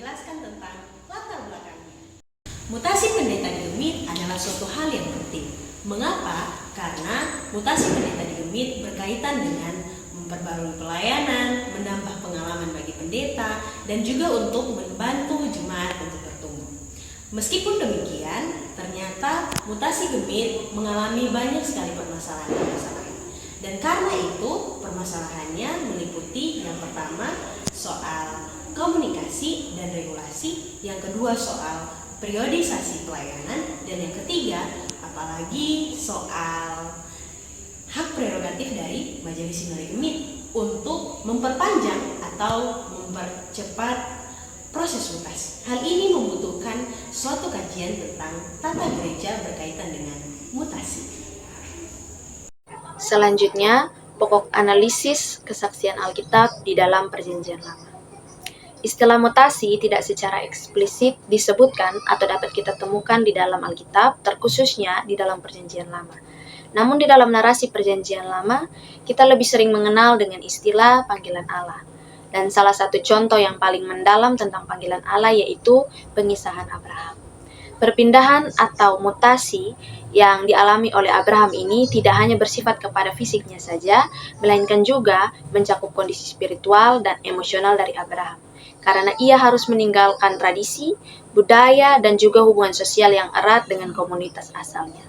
menjelaskan tentang latar belakangnya. Mutasi pendeta di Gemit adalah suatu hal yang penting. Mengapa? Karena mutasi pendeta di Gemit berkaitan dengan memperbarui pelayanan, menambah pengalaman bagi pendeta, dan juga untuk membantu jemaat untuk bertumbuh. Meskipun demikian, ternyata mutasi Gemit mengalami banyak sekali permasalahan. Dan karena itu, permasalahannya meliputi yang pertama soal komunikasi dan regulasi, yang kedua soal periodisasi pelayanan, dan yang ketiga apalagi soal hak prerogatif dari Majelis Sinode Gemit untuk memperpanjang atau mempercepat proses mutas. Hal ini membutuhkan suatu kajian tentang tata gereja berkaitan dengan mutasi. Selanjutnya, pokok analisis kesaksian Alkitab di dalam Perjanjian Lama. Istilah mutasi tidak secara eksplisit disebutkan atau dapat kita temukan di dalam Alkitab, terkhususnya di dalam Perjanjian Lama. Namun di dalam narasi Perjanjian Lama, kita lebih sering mengenal dengan istilah panggilan Allah. Dan salah satu contoh yang paling mendalam tentang panggilan Allah yaitu pengisahan Abraham. Perpindahan atau mutasi yang dialami oleh Abraham ini tidak hanya bersifat kepada fisiknya saja, melainkan juga mencakup kondisi spiritual dan emosional dari Abraham. Karena ia harus meninggalkan tradisi, budaya, dan juga hubungan sosial yang erat dengan komunitas asalnya.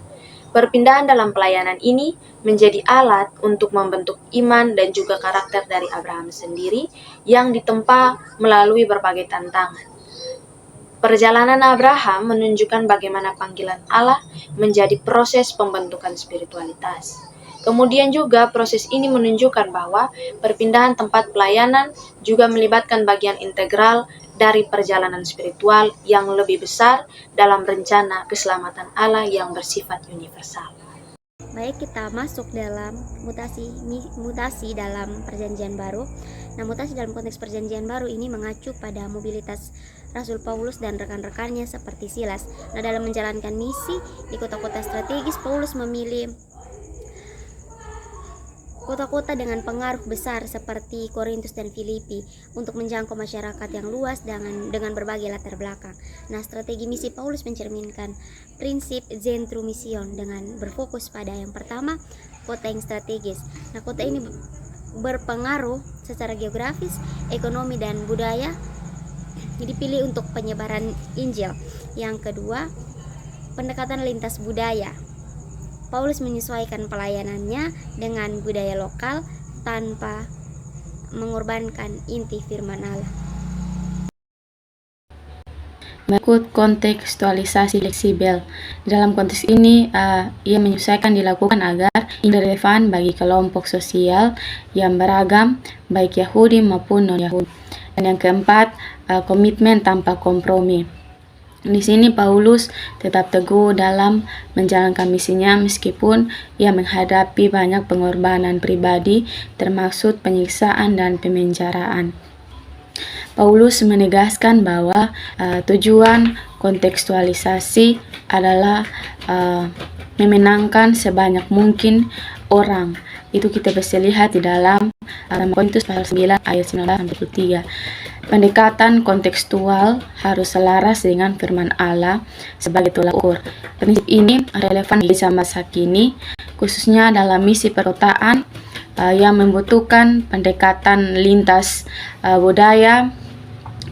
Perpindahan dalam pelayanan ini menjadi alat untuk membentuk iman dan juga karakter dari Abraham sendiri yang ditempa melalui berbagai tantangan. Perjalanan Abraham menunjukkan bagaimana panggilan Allah menjadi proses pembentukan spiritualitas. Kemudian juga proses ini menunjukkan bahwa perpindahan tempat pelayanan juga melibatkan bagian integral dari perjalanan spiritual yang lebih besar dalam rencana keselamatan Allah yang bersifat universal. Baik, kita masuk dalam mutasi dalam Perjanjian Baru. Nah, mutasi dalam konteks Perjanjian Baru ini mengacu pada mobilitas Rasul Paulus dan rekan-rekannya seperti Silas. Nah, dalam menjalankan misi di kota-kota strategis, Paulus memilih kota-kota dengan pengaruh besar seperti Korintus dan Filipi untuk menjangkau masyarakat yang luas dengan berbagai latar belakang. Nah, strategi misi Paulus mencerminkan prinsip Zentrum Mission dengan berfokus pada yang pertama, kota yang strategis. Nah, kota ini berpengaruh secara geografis, ekonomi, dan budaya, dipilih untuk penyebaran Injil. Yang kedua, pendekatan lintas budaya. Paulus menyesuaikan pelayanannya dengan budaya lokal tanpa mengorbankan inti firman Allah. Berikut kontekstualisasi fleksibel. Dalam konteks ini, ia menyesuaikan dilakukan agar ini relevan bagi kelompok sosial yang beragam, baik Yahudi maupun non-Yahudi. Dan yang keempat, komitmen tanpa kompromi. Di sini Paulus tetap teguh dalam menjalankan misinya meskipun ia menghadapi banyak pengorbanan pribadi termasuk penyiksaan dan pemenjaraan. Paulus menegaskan bahwa tujuan kontekstualisasi adalah memenangkan sebanyak mungkin orang. Itu kita bisa lihat di dalam Korintus pasal 9 ayat 19-23. Pendekatan kontekstual harus selaras dengan firman Allah sebagai tolak ukur. Prinsip ini relevan di masa kini, khususnya dalam misi perkotaan yang membutuhkan pendekatan lintas budaya,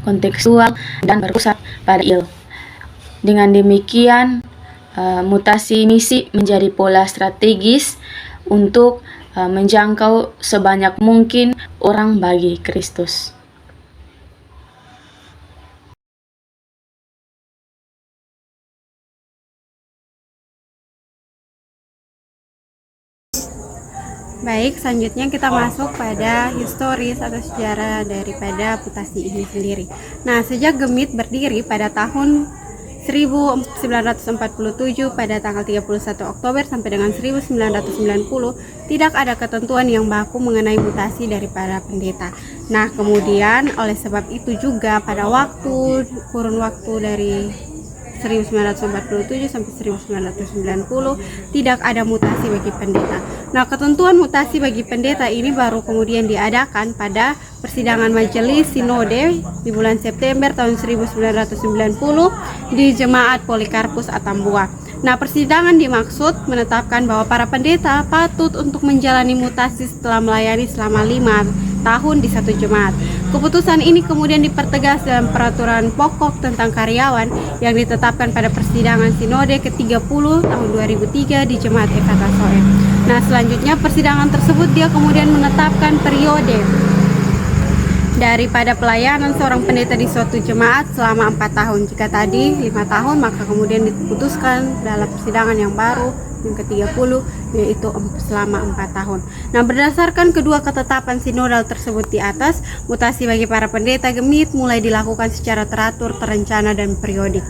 kontekstual, dan berpusat pada ilmu. Dengan demikian, mutasi misi menjadi pola strategis untuk menjangkau sebanyak mungkin orang bagi Kristus. Baik, selanjutnya kita masuk pada historis atau sejarah daripada mutasi ini sendiri. Nah, sejak Gemit berdiri pada tahun 1947 pada tanggal 31 Oktober sampai dengan 1990, tidak ada ketentuan yang baku mengenai mutasi dari para pendeta. Nah, kemudian oleh sebab itu juga pada kurun waktu dari 1947 sampai 1990 tidak ada mutasi bagi pendeta. Nah, ketentuan mutasi bagi pendeta ini baru kemudian diadakan pada persidangan Majelis Sinode di bulan September tahun 1990 di Jemaat Polikarpus Atambua. Nah, persidangan dimaksud menetapkan bahwa para pendeta patut untuk menjalani mutasi setelah melayani selama 5 tahun di satu jemaat. Keputusan ini kemudian dipertegas dalam peraturan pokok tentang karyawan yang ditetapkan pada persidangan Sinode ke-30 tahun 2003 di Jemaat Ekata Soe. Nah, selanjutnya persidangan tersebut dia kemudian menetapkan periode daripada pelayanan seorang pendeta di suatu jemaat selama 4 tahun. Jika tadi 5 tahun, maka kemudian diputuskan dalam persidangan yang baru yang ke-30 yaitu selama 4 tahun. Nah, berdasarkan kedua ketetapan sinodal tersebut di atas, mutasi bagi para pendeta gemit mulai dilakukan secara teratur, terencana, dan periodik.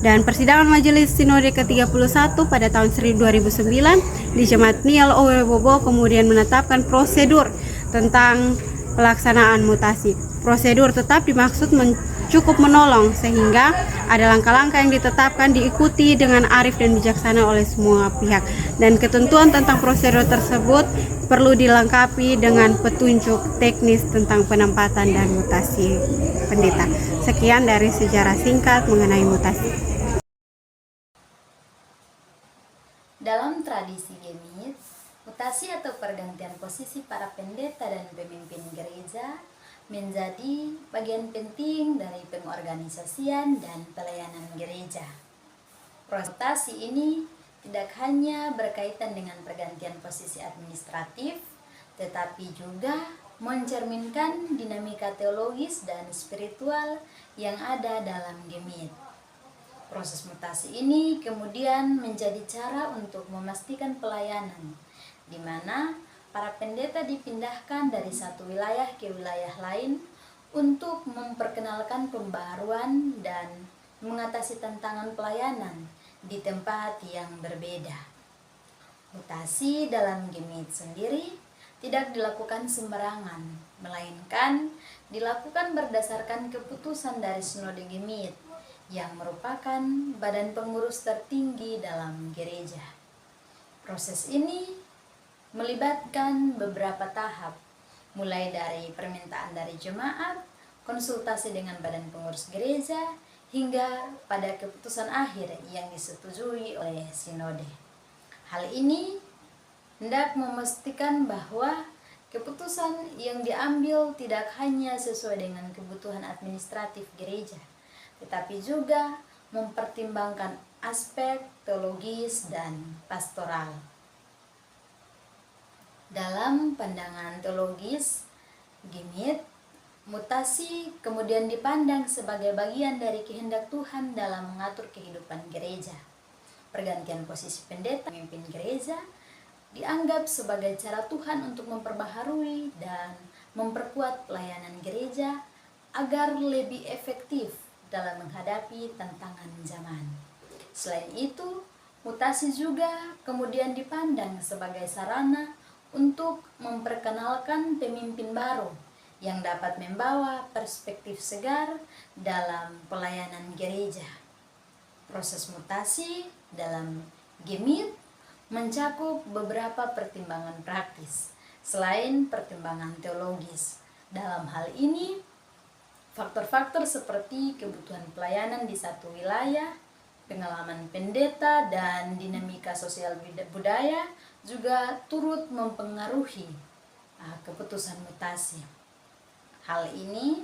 Dan persidangan Majelis Sinode ke-31 pada tahun 2009 di Jemaat Niel Owe Bobo kemudian menetapkan prosedur tentang pelaksanaan mutasi. Prosedur tetap dimaksud cukup menolong sehingga ada langkah-langkah yang ditetapkan diikuti dengan arif dan bijaksana oleh semua pihak, dan ketentuan tentang prosedur tersebut perlu dilengkapi dengan petunjuk teknis tentang penempatan dan mutasi pendeta. Sekian dari sejarah singkat mengenai mutasi. Dalam tradisi Gemit, mutasi atau pergantian posisi para pendeta dan pemimpin gereja menjadi bagian penting dari pengorganisasian dan pelayanan gereja. Proses mutasi ini tidak hanya berkaitan dengan pergantian posisi administratif, tetapi juga mencerminkan dinamika teologis dan spiritual yang ada dalam Gemit. Proses mutasi ini kemudian menjadi cara untuk memastikan pelayanan, di mana para pendeta dipindahkan dari satu wilayah ke wilayah lain untuk memperkenalkan pembaruan dan mengatasi tantangan pelayanan di tempat yang berbeda. Mutasi dalam Gemit sendiri tidak dilakukan sembarangan, melainkan dilakukan berdasarkan keputusan dari Sinode Gemit yang merupakan badan pengurus tertinggi dalam gereja. Proses ini melibatkan beberapa tahap, mulai dari permintaan dari jemaat, konsultasi dengan badan pengurus gereja, hingga pada keputusan akhir yang disetujui oleh sinode. Hal ini hendak memastikan bahwa keputusan yang diambil tidak hanya sesuai dengan kebutuhan administratif gereja, tetapi juga mempertimbangkan aspek teologis dan pastoral. Dalam pandangan teologis Gemit, mutasi kemudian dipandang sebagai bagian dari kehendak Tuhan dalam mengatur kehidupan gereja. Pergantian posisi pendeta pemimpin gereja dianggap sebagai cara Tuhan untuk memperbaharui dan memperkuat pelayanan gereja agar lebih efektif dalam menghadapi tantangan zaman. Selain itu, mutasi juga kemudian dipandang sebagai sarana untuk memperkenalkan pemimpin baru yang dapat membawa perspektif segar dalam pelayanan gereja. Proses mutasi dalam Gemit mencakup beberapa pertimbangan praktis selain pertimbangan teologis. Dalam hal ini, faktor-faktor seperti kebutuhan pelayanan di satu wilayah, pengalaman pendeta, dan dinamika sosial budaya juga turut mempengaruhi keputusan mutasi. Hal ini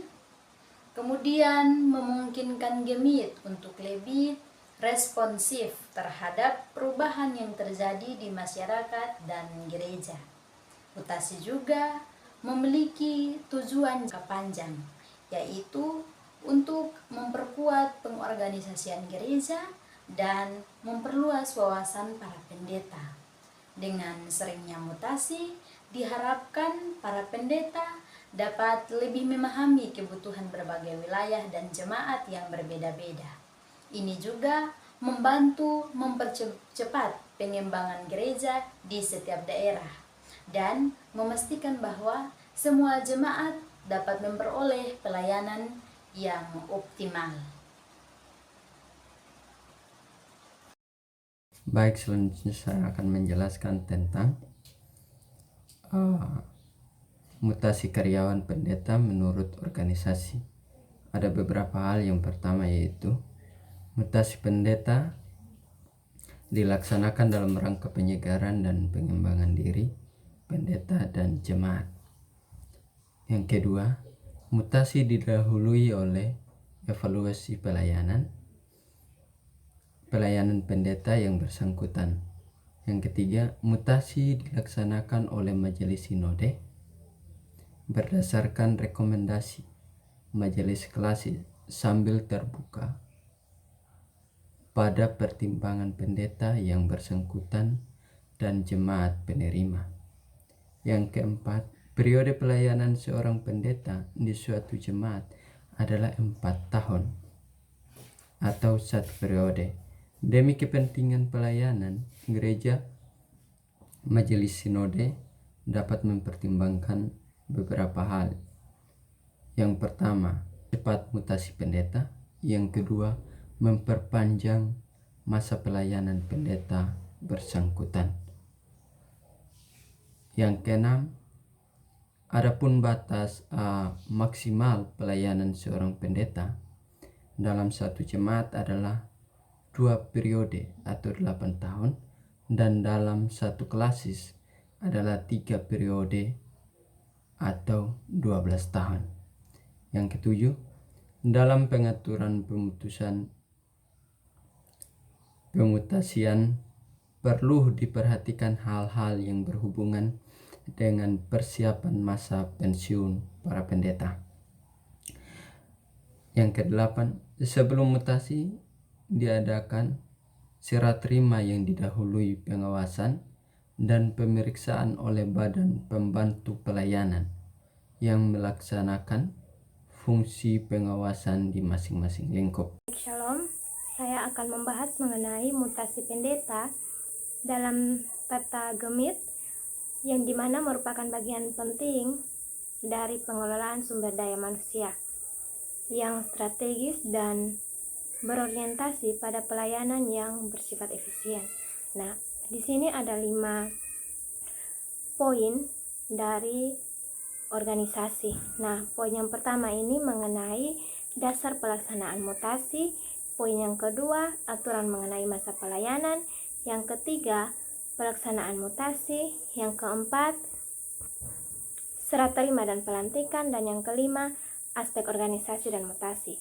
kemudian memungkinkan Gemit untuk lebih responsif terhadap perubahan yang terjadi di masyarakat dan gereja. Mutasi juga memiliki tujuan jangka panjang, yaitu untuk memperkuat pengorganisasian gereja dan memperluas wawasan para pendeta. Dengan seringnya mutasi, diharapkan para pendeta dapat lebih memahami kebutuhan berbagai wilayah dan jemaat yang berbeda-beda. Ini juga membantu mempercepat pengembangan gereja di setiap daerah dan memastikan bahwa semua jemaat dapat memperoleh pelayanan yang optimal. Baik, selanjutnya saya akan menjelaskan tentang mutasi karyawan pendeta menurut organisasi. Ada beberapa hal. Yang pertama yaitu mutasi pendeta dilaksanakan dalam rangka penyegaran dan pengembangan diri pendeta dan jemaat. Yang kedua, mutasi didahului oleh evaluasi pelayanan pendeta yang bersangkutan. Yang ketiga, mutasi dilaksanakan oleh majelis sinode berdasarkan rekomendasi majelis klasik sambil terbuka pada pertimbangan pendeta yang bersangkutan dan jemaat penerima. Yang keempat, periode pelayanan seorang pendeta di suatu jemaat adalah 4 tahun atau 1 periode. Demi kepentingan pelayanan gereja, majelis sinode dapat mempertimbangkan beberapa hal. Yang pertama, cepat mutasi pendeta. Yang kedua, memperpanjang masa pelayanan pendeta bersangkutan. Yang keenam, adapun batas maksimal pelayanan seorang pendeta dalam satu jemaat adalah 2 periode atau 8 tahun, dan dalam satu klasis adalah 3 periode atau 12 tahun. Yang ketujuh, dalam pengaturan pemutasian perlu diperhatikan hal-hal yang berhubungan dengan persiapan masa pensiun para pendeta. Yang kedelapan, sebelum mutasi diadakan serah terima yang didahului pengawasan dan pemeriksaan oleh badan pembantu pelayanan yang melaksanakan fungsi pengawasan di masing-masing lingkup. Shalom, saya akan membahas mengenai mutasi pendeta dalam tata gemit, yang dimana merupakan bagian penting dari pengelolaan sumber daya manusia yang strategis dan berorientasi pada pelayanan yang bersifat efisien. Nah, di sini ada 5 poin dari organisasi. Nah, poin yang pertama ini mengenai dasar pelaksanaan mutasi. Poin yang kedua, aturan mengenai masa pelayanan. Yang ketiga, pelaksanaan mutasi. Yang keempat, serah terima dan pelantikan. Dan yang kelima, aspek organisasi dan mutasi.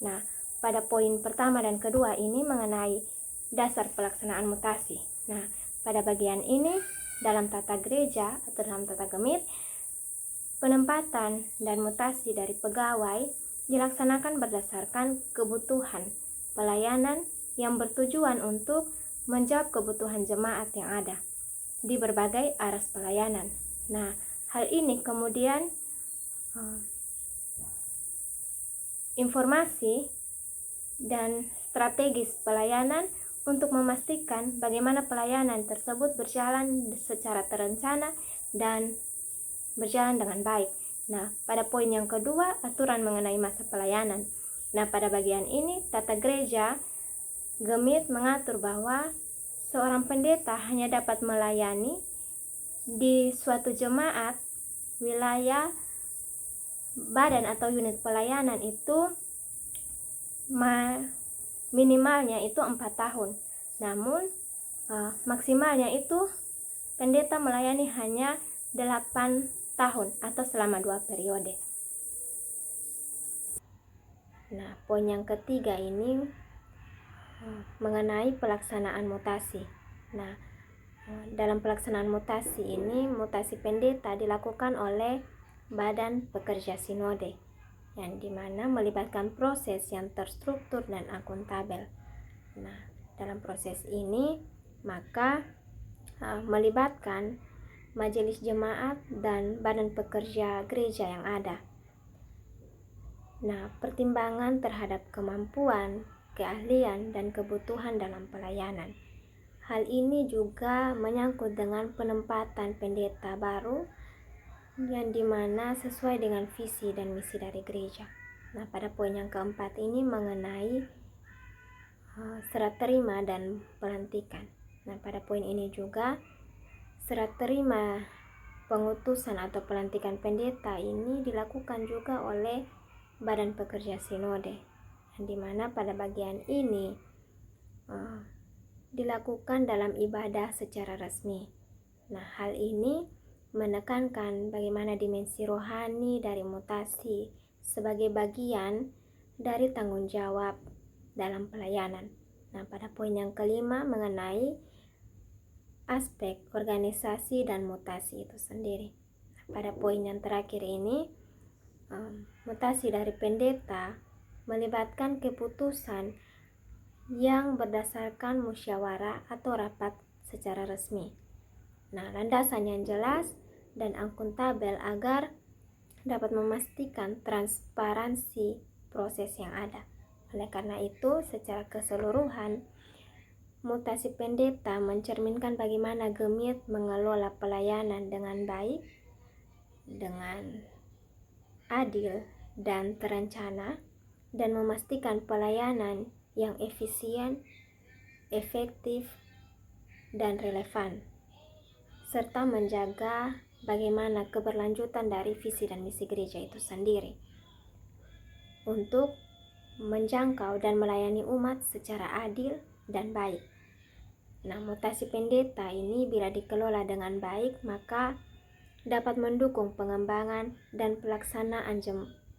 Nah, pada poin pertama dan kedua ini mengenai dasar pelaksanaan mutasi. Nah, pada bagian ini dalam tata gereja atau dalam tata gemit, penempatan dan mutasi dari pegawai dilaksanakan berdasarkan kebutuhan pelayanan yang bertujuan untuk menjawab kebutuhan jemaat yang ada di berbagai aras pelayanan. Nah, hal ini kemudian informasi dan strategis pelayanan untuk memastikan bagaimana pelayanan tersebut berjalan secara terencana dan berjalan dengan baik. Nah, pada poin yang kedua, aturan mengenai masa pelayanan. Nah, pada bagian ini, tata gereja gemit mengatur bahwa seorang pendeta hanya dapat melayani di suatu jemaat, wilayah, badan atau unit pelayanan itu minimalnya itu 4 tahun. Namun maksimalnya itu pendeta melayani hanya 8 tahun atau selama 2 periode. Nah, poin yang ketiga ini mengenai pelaksanaan mutasi. Nah, dalam pelaksanaan mutasi ini, mutasi pendeta dilakukan oleh Badan Pekerja Sinode, yang dimana melibatkan proses yang terstruktur dan akuntabel. Nah, dalam proses ini maka melibatkan majelis jemaat dan badan pekerja gereja yang ada. Nah, pertimbangan terhadap kemampuan, keahlian, dan kebutuhan dalam pelayanan. Hal ini juga menyangkut dengan penempatan pendeta baru yang dimana sesuai dengan visi dan misi dari gereja. Nah, pada poin yang keempat ini mengenai serah terima dan pelantikan. Nah, pada poin ini juga serah terima pengutusan atau pelantikan pendeta ini dilakukan juga oleh Badan Pekerja Sinode, di mana pada bagian ini dilakukan dalam ibadah secara resmi. Nah, hal ini menekankan bagaimana dimensi rohani dari mutasi sebagai bagian dari tanggung jawab dalam pelayanan. Nah, pada poin yang kelima mengenai aspek organisasi dan mutasi itu sendiri. Pada poin yang terakhir ini, mutasi dari pendeta melibatkan keputusan yang berdasarkan musyawarah atau rapat secara resmi. Nah, landasan yang jelas dan akuntabel agar dapat memastikan transparansi proses yang ada. Oleh karena itu, secara keseluruhan, mutasi pendeta mencerminkan bagaimana Gemit mengelola pelayanan dengan baik, dengan adil dan terencana, dan memastikan pelayanan yang efisien, efektif, dan relevan, serta menjaga bagaimana keberlanjutan dari visi dan misi gereja itu sendiri untuk menjangkau dan melayani umat secara adil dan baik. Nah, mutasi pendeta ini bila dikelola dengan baik maka dapat mendukung pengembangan dan pelaksanaan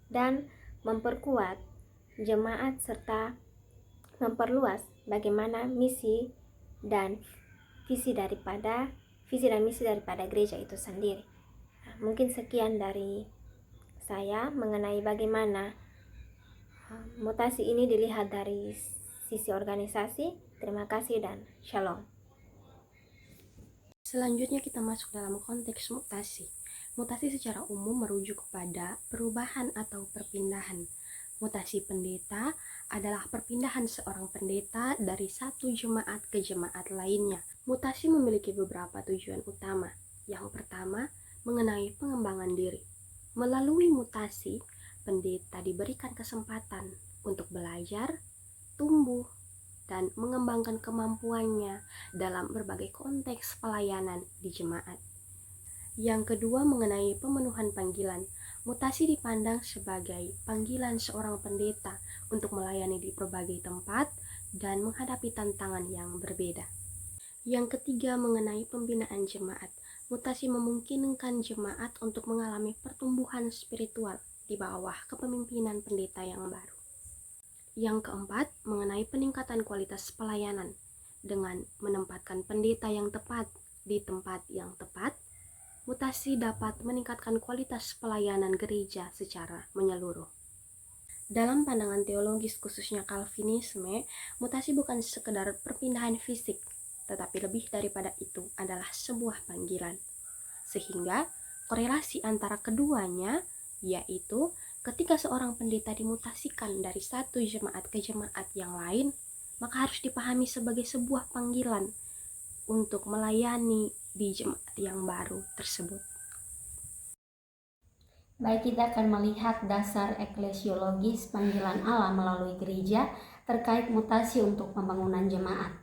dan memperkuat jemaat serta memperluas bagaimana misi dan visi dan misi daripada gereja itu sendiri. Nah, mungkin sekian dari saya mengenai bagaimana mutasi ini dilihat dari sisi organisasi. Terima kasih dan shalom. Selanjutnya kita masuk dalam konteks mutasi. Mutasi secara umum merujuk kepada perubahan atau perpindahan. Mutasi pendeta adalah perpindahan seorang pendeta dari satu jemaat ke jemaat lainnya. Mutasi memiliki beberapa tujuan utama. Yang pertama, mengenai pengembangan diri. Melalui mutasi, pendeta diberikan kesempatan untuk belajar, tumbuh, dan mengembangkan kemampuannya dalam berbagai konteks pelayanan di jemaat. Yang kedua, mengenai pemenuhan panggilan. Mutasi dipandang sebagai panggilan seorang pendeta untuk melayani di berbagai tempat dan menghadapi tantangan yang berbeda. Yang ketiga, mengenai pembinaan jemaat. Mutasi memungkinkan jemaat untuk mengalami pertumbuhan spiritual di bawah kepemimpinan pendeta yang baru. Yang keempat, mengenai peningkatan kualitas pelayanan. Dengan menempatkan pendeta yang tepat di tempat yang tepat, mutasi dapat meningkatkan kualitas pelayanan gereja secara menyeluruh. Dalam pandangan teologis khususnya Calvinisme, mutasi bukan sekedar perpindahan fisik, tetapi lebih daripada itu adalah sebuah panggilan. Sehingga korelasi antara keduanya yaitu ketika seorang pendeta dimutasikan dari satu jemaat ke jemaat yang lain, maka harus dipahami sebagai sebuah panggilan untuk melayani di jemaat yang baru tersebut. Baik, kita akan melihat dasar eklesiologis panggilan Allah melalui gereja terkait mutasi untuk pembangunan jemaat.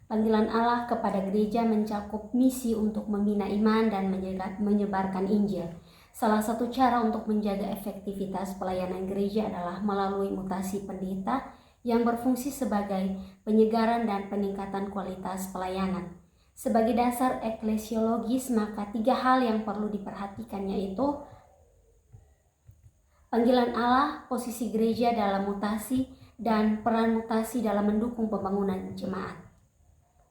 Panggilan Allah kepada gereja mencakup misi untuk membina iman dan menyebarkan Injil. Salah satu cara untuk menjaga efektivitas pelayanan gereja adalah melalui mutasi pendeta yang berfungsi sebagai penyegaran dan peningkatan kualitas pelayanan. Sebagai dasar eklesiologis, maka 3 hal yang perlu diperhatikan yaitu panggilan Allah, posisi gereja dalam mutasi, dan peran mutasi dalam mendukung pembangunan jemaat.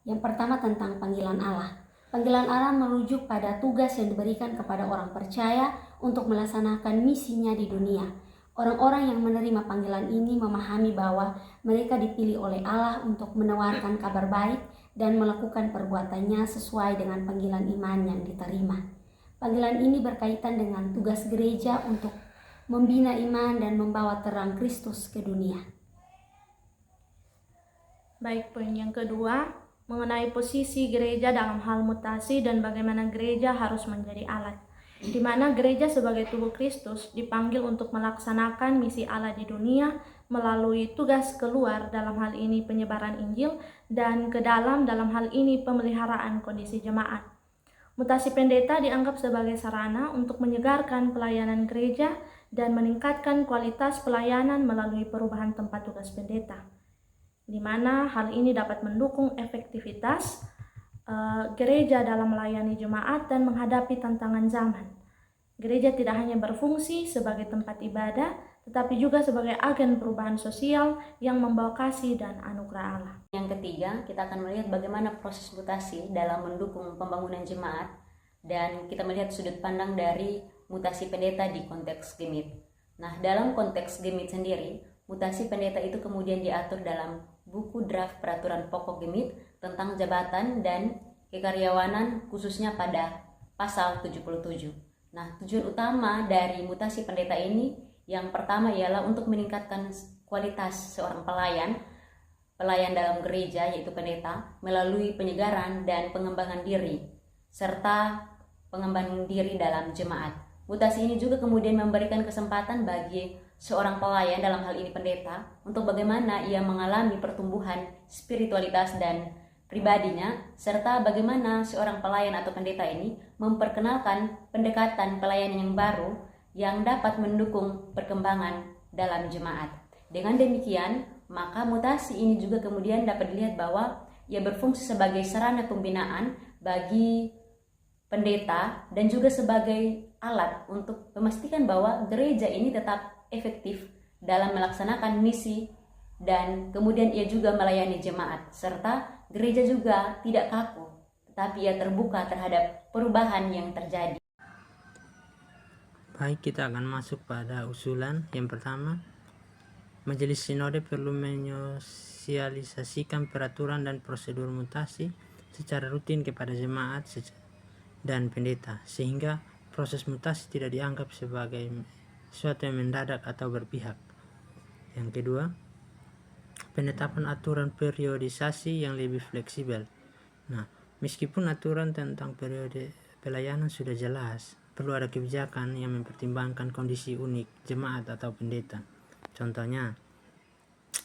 Yang pertama tentang panggilan Allah. Panggilan Allah merujuk pada tugas yang diberikan kepada orang percaya untuk melaksanakan misinya di dunia. Orang-orang yang menerima panggilan ini memahami bahwa mereka dipilih oleh Allah untuk menawarkan kabar baik dan melakukan perbuatannya sesuai dengan panggilan iman yang diterima. Panggilan ini berkaitan dengan tugas gereja untuk membina iman dan membawa terang Kristus ke dunia. Baik, poin yang kedua mengenai posisi gereja dalam hal mutasi dan bagaimana gereja harus menjadi alat, di mana gereja sebagai tubuh Kristus dipanggil untuk melaksanakan misi Allah di dunia melalui tugas keluar dalam hal ini penyebaran Injil dan ke dalam hal ini pemeliharaan kondisi jemaat. Mutasi pendeta dianggap sebagai sarana untuk menyegarkan pelayanan gereja dan meningkatkan kualitas pelayanan melalui perubahan tempat tugas pendeta, di mana hal ini dapat mendukung efektivitas gereja dalam melayani jemaat dan menghadapi tantangan zaman. Gereja tidak hanya berfungsi sebagai tempat ibadah, tetapi juga sebagai agen perubahan sosial yang membawa kasih dan anugerah Allah. Yang ketiga, kita akan melihat bagaimana proses mutasi dalam mendukung pembangunan jemaat, dan kita melihat sudut pandang dari mutasi pendeta di konteks Gemit. Nah, dalam konteks Gemit sendiri, mutasi pendeta itu kemudian diatur dalam buku draft peraturan pokok Gemit tentang jabatan dan kekaryawanan, khususnya pada pasal 77. Nah, tujuan utama dari mutasi pendeta ini yang pertama ialah untuk meningkatkan kualitas seorang pelayan dalam gereja, yaitu pendeta, melalui penyegaran dan pengembangan diri, serta pengembangan diri dalam jemaat. Mutasi ini juga kemudian memberikan kesempatan bagi seorang pelayan, dalam hal ini pendeta, untuk bagaimana ia mengalami pertumbuhan spiritualitas dan pribadinya, serta bagaimana seorang pelayan atau pendeta ini memperkenalkan pendekatan pelayanan yang baru yang dapat mendukung perkembangan dalam jemaat. Dengan demikian, maka mutasi ini juga kemudian dapat dilihat bahwa ia berfungsi sebagai sarana pembinaan bagi pendeta dan juga sebagai alat untuk memastikan bahwa gereja ini tetap efektif dalam melaksanakan misi, dan kemudian ia juga melayani jemaat, serta gereja juga tidak kaku, tetapi ia terbuka terhadap perubahan yang terjadi. Baik, kita akan masuk pada usulan. Yang pertama, Majelis Sinode perlu menyosialisasikan peraturan dan prosedur mutasi secara rutin kepada jemaat dan pendeta, sehingga proses mutasi tidak dianggap sebagai sesuatu yang mendadak atau berpihak. Yang kedua, penetapan aturan periodisasi yang lebih fleksibel. Nah, meskipun aturan tentang periode pelayanan sudah jelas, perlu ada kebijakan yang mempertimbangkan kondisi unik jemaat atau pendeta. Contohnya,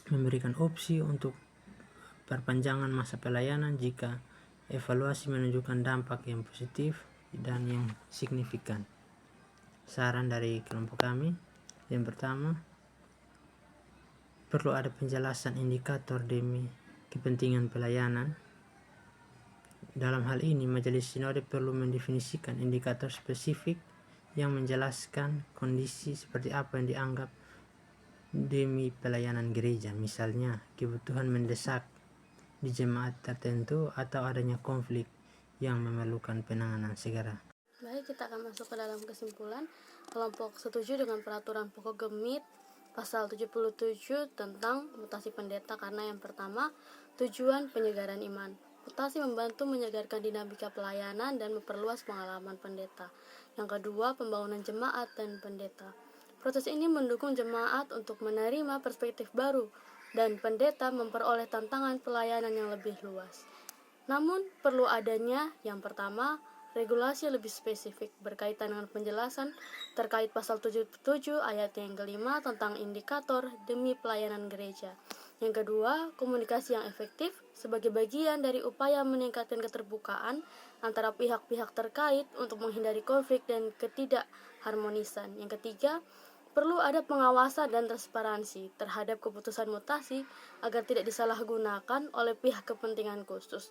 memberikan opsi untuk perpanjangan masa pelayanan jika evaluasi menunjukkan dampak yang positif dan yang signifikan. Saran dari kelompok kami, yang pertama, perlu ada penjelasan indikator demi kepentingan pelayanan. Dalam hal ini, Majelis Sinode perlu mendefinisikan indikator spesifik yang menjelaskan kondisi seperti apa yang dianggap demi pelayanan gereja, misalnya kebutuhan mendesak di jemaat tertentu atau adanya konflik yang memerlukan penanganan segera. Baik, kita akan masuk ke dalam kesimpulan. Kelompok setuju dengan peraturan pokok Gemit pasal 77 tentang mutasi pendeta karena yang pertama, tujuan penyegaran iman. Mutasi membantu menyegarkan dinamika pelayanan dan memperluas pengalaman pendeta. Yang kedua, pembangunan jemaat dan pendeta. Proses ini mendukung jemaat untuk menerima perspektif baru dan pendeta memperoleh tantangan pelayanan yang lebih luas. Namun, perlu adanya yang pertama, regulasi lebih spesifik berkaitan dengan penjelasan terkait pasal 77 ayat yang kelima tentang indikator demi pelayanan gereja. Yang kedua, komunikasi yang efektif sebagai bagian dari upaya meningkatkan keterbukaan antara pihak-pihak terkait untuk menghindari konflik dan ketidakharmonisan. Yang ketiga, perlu ada pengawasan dan transparansi terhadap keputusan mutasi agar tidak disalahgunakan oleh pihak kepentingan khusus.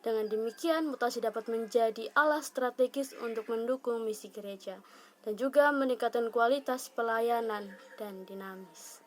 Dengan demikian, mutasi dapat menjadi alat strategis untuk mendukung misi gereja dan juga meningkatkan kualitas pelayanan dan dinamis.